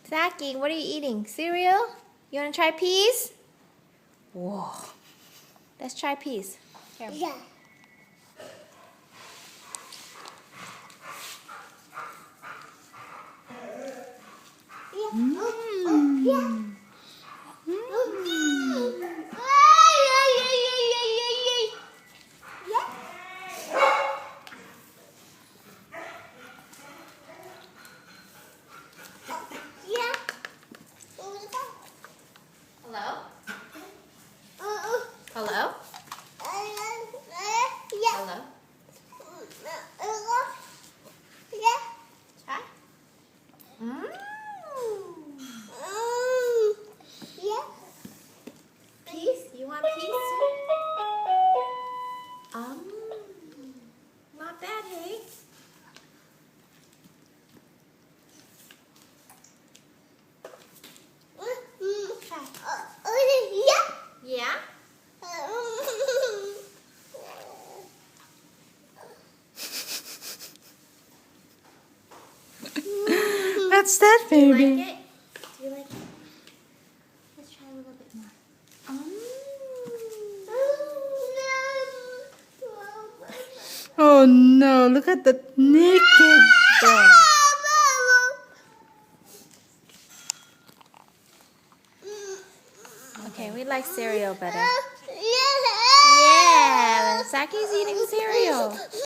Zachary, what are you eating? Cereal? You want to try peas? Whoa. Let's try peas. Here. Yeah. Hello? Hello? Hello? Try? Peas? You want peas? Not bad, hey? Yeah? What's that, Do you baby? like it? Do you like it? Let's try a little bit more. Oh no, look at the naked dog. Okay, we like cereal better. Yeah, Zachary's eating cereal.